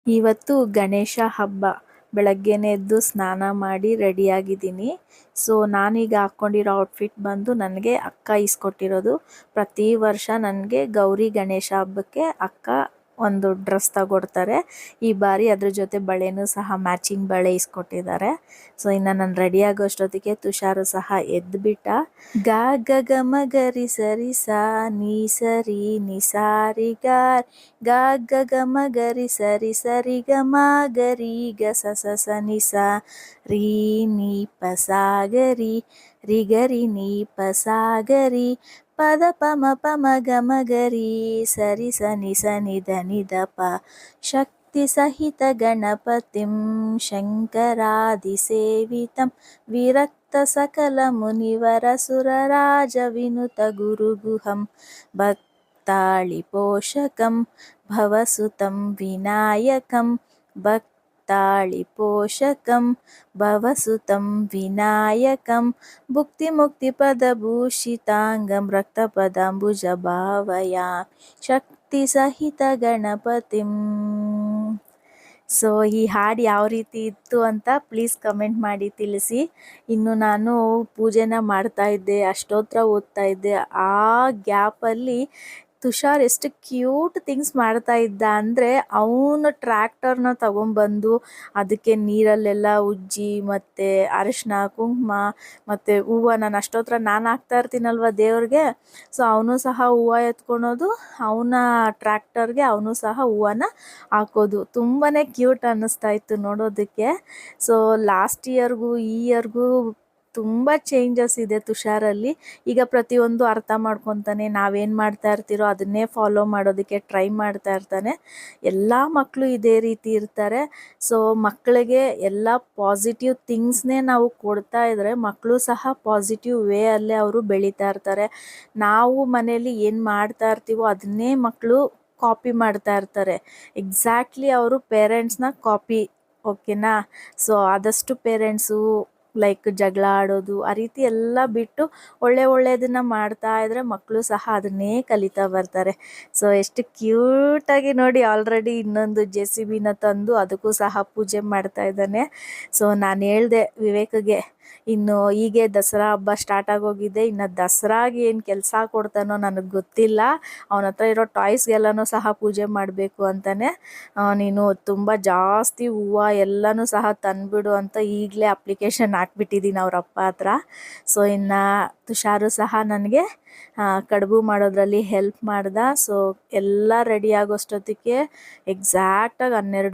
ಇವತ್ತು ಗಣೇಶ ಹಬ್ಬ. ಬೆಳಗ್ಗೆನೇ ಎದ್ದು ಸ್ನಾನ ಮಾಡಿ ರೆಡಿಯಾಗಿದ್ದೀನಿ. ಸೊ ನಾನೀಗ ಹಾಕ್ಕೊಂಡಿರೋ ಔಟ್ಫಿಟ್ ಬಂದು ನನಗೆ ಅಕ್ಕ ಇಸ್ಕೊಟ್ಟಿರೋದು. ಪ್ರತಿ ವರ್ಷ ನನಗೆ ಗೌರಿ ಗಣೇಶ ಹಬ್ಬಕ್ಕೆ ಅಕ್ಕ ಒಂದು ಡ್ರೆಸ್ ತಗೊಡ್ತಾರೆ. ಈ ಬಾರಿ ಅದ್ರ ಜೊತೆ ಬಳೆನೂ ಸಹ ಮ್ಯಾಚಿಂಗ್ ಬಳೆ ಇಸ್ಕೊಟ್ಟಿದ್ದಾರೆ. ಸೊ ಇನ್ನು ನಾನು ರೆಡಿ ಆಗೋಷ್ಟೊತ್ತಿಗೆ ತುಷಾರು ಸಹ ಎದ್ದುಬಿಟ್ಟ. ಗ ಗ ಗ ಮ ಗರಿ ಸರಿ ಸಾ ನೀ ಸರಿ ನಿ ಸಾರಿ ಗಾರ್ ಗ ಗ ಗ ಮ ಗರಿ ಸರಿ ಸರಿ ಗ ಮ ಗರಿ ಗ ಸ ಸ ಸ ನಿ ಸ ರೀ ನೀ ಪ ಸಾ ಗರಿ ರಿ ಗರಿ ನೀ ಪ ಸಾ ಗರಿ ಪದ ಪ ಮ ಪ ಮ ಗ ಮ ಗರಿ ಸರಿ ಸ ನಿ ದ ನಿ ದ ಪ ಶಕ್ತಿ ಸಹಿತ ಗಣಪತಿಂ ಶಂಕರಾದಿ ಸೇವಿತಂ ವಿರಕ್ತ ಸಕಲ ಮುನಿವರ ಸುರರಾಜ ವಿನುತ ಗುರುಗುಹಂ ಭಕ್ತಾಳಿ ಪೋಷಕಂ ಭವಸುತಂ ವಿನಾಯಕಂ ಭಕ್ತಾಳಿ ಪೋಷಕಂ ಭವಸುತಂ ವಿನಾಯಕಂ ಭುಕ್ತಿ ಮುಕ್ತಿ ಪದಭೂಷಿತಾಂಗಂ ರಕ್ತ ಪದಾಂಬುಜ ಭಾವಯಾಮಿ ಶಕ್ತಿ ಸಹಿತ ಗಣಪತಿಂ. ಸೊ ಈ ಹಾಡು ಯಾವ ರೀತಿ ಇತ್ತು ಅಂತ ಪ್ಲೀಸ್ ಕಮೆಂಟ್ ಮಾಡಿ ತಿಳಿಸಿ. ಇನ್ನು ನಾನು ಪೂಜೆನ ಮಾಡ್ತಾ ಇದ್ದೆ, ಅಷ್ಟೋತ್ರ ಓದ್ತಾ ಇದ್ದೆ. ಆ ಗ್ಯಾಪಲ್ಲಿ ತುಷಾರ್ ಎಷ್ಟು ಕ್ಯೂಟ್ ಥಿಂಗ್ಸ್ ಮಾಡ್ತಾ ಇದ್ದ ಅಂದರೆ, ಅವನು ಟ್ರ್ಯಾಕ್ಟರ್ನ ತಗೊಂಬಂದು ಅದಕ್ಕೆ ನೀರಲ್ಲೆಲ್ಲ ಉಜ್ಜಿ ಮತ್ತು ಅರಿಶಿನ ಕುಂಕುಮ ಮತ್ತು ಹೂವು, ನಾನು ಅಷ್ಟೋತ್ರ ನಾನು ಹಾಕ್ತಾ ಇರ್ತೀನಲ್ವ ದೇವ್ರಿಗೆ. ಸೊ ಅವನು ಸಹ ಹೂವು ಎತ್ಕೊಳೋದು, ಅವನ ಟ್ರ್ಯಾಕ್ಟರ್ಗೆ ಅವನು ಸಹ ಹೂವನ್ನ ಹಾಕೋದು. ತುಂಬಾ ಕ್ಯೂಟ್ ಅನ್ನಿಸ್ತಾ ಇತ್ತು ನೋಡೋದಕ್ಕೆ. ಸೊ ಲಾಸ್ಟ್ ಇಯರ್ಗೂ ಈ ಇಯರ್ಗೂ ತುಂಬ ಚೇಂಜಸ್ ಇದೆ ತುಷಾರಲ್ಲಿ. ಈಗ ಪ್ರತಿಯೊಂದು ಅರ್ಥ ಮಾಡ್ಕೊತಾನೆ, ನಾವೇನು ಮಾಡ್ತಾ ಇರ್ತೀರೋ ಅದನ್ನೇ ಫಾಲೋ ಮಾಡೋದಕ್ಕೆ ಟ್ರೈ ಮಾಡ್ತಾ ಇರ್ತಾನೆ. ಎಲ್ಲ ಮಕ್ಕಳು ಇದೇ ರೀತಿ ಇರ್ತಾರೆ. ಸೊ ಮಕ್ಕಳಿಗೆ ಎಲ್ಲ ಪಾಸಿಟಿವ್ ಥಿಂಗ್ಸ್ನೇ ನಾವು ಕೊಡ್ತಾ ಇದ್ದರೆ ಮಕ್ಕಳು ಸಹ ಪಾಸಿಟಿವ್ ವೇ ಅಲ್ಲೇ ಅವರು ಬೆಳೀತಾ ಇರ್ತಾರೆ. ನಾವು ಮನೇಲಿ ಏನು ಮಾಡ್ತಾ ಇರ್ತೀವೋ ಅದನ್ನೇ ಮಕ್ಕಳು ಕಾಪಿ ಮಾಡ್ತಾ ಇರ್ತಾರೆ. ಎಕ್ಸಾಕ್ಟ್ಲಿ ಅವರು ಪೇರೆಂಟ್ಸ್ನ ಕಾಪಿ. ಓಕೆನಾ? ಸೊ ಆದಷ್ಟು ಪೇರೆಂಟ್ಸು ಲೈಕ್ ಜಗಳ ಆಡೋದು ಆ ರೀತಿ ಎಲ್ಲ ಬಿಟ್ಟು ಒಳ್ಳೆಯದನ್ನು ಮಾಡ್ತಾ ಇದ್ದರೆ ಮಕ್ಕಳು ಸಹ ಅದನ್ನೇ ಕಲಿತಾ ಬರ್ತಾರೆ. ಸೊ ಎಷ್ಟು ಕ್ಯೂಟಾಗಿ ನೋಡಿ, ಆಲ್ರೆಡಿ ಇನ್ನೊಂದು JCBನ ತಂದು ಅದಕ್ಕೂ ಸಹ ಪೂಜೆ ಮಾಡ್ತಾ ಇದ್ದಾನೆ. ಸೊ ನಾನು ಹೇಳಿದೆ ವಿವೇಕ್ಗೆ, ಇನ್ನು ಹೀಗೆ ದಸರಾ ಹಬ್ಬ ಸ್ಟಾರ್ಟ್ ಆಗೋಗಿದೆ, ಇನ್ನು ದಸರಾಗೆ ಏನು ಕೆಲಸ ಕೊಡ್ತಾನೋ ನನಗೆ ಗೊತ್ತಿಲ್ಲ. ಅವನ ಹತ್ರ ಇರೋ ಟಾಯ್ಸ್ಗೆಲ್ಲನೂ ಸಹ ಪೂಜೆ ಮಾಡಬೇಕು ಅಂತಾನೆ. ನೀನು ತುಂಬ ಜಾಸ್ತಿ ಹೂವು ಎಲ್ಲನೂ ಸಹ ತಂದುಬಿಡು ಅಂತ ಈಗಲೇ ಅಪ್ಲಿಕೇಶನ್ ಹಾಕ್ಬಿಟ್ಟಿದ್ದೀನಿ ಅವ್ರ ಅಪ್ಪ ಹತ್ರ. ಸೊ ಇನ್ನು ತುಷಾರು ಸಹ ನನಗೆ ಕಡುಬು ಮಾಡೋದ್ರಲ್ಲಿ ಹೆಲ್ಪ್ ಮಾಡ್ದ. ಸೊ ಎಲ್ಲ ರೆಡಿ ಆಗೋಷ್ಟೊತ್ತಿಗೆ ಎಕ್ಸಾಕ್ಟಾಗಿ 12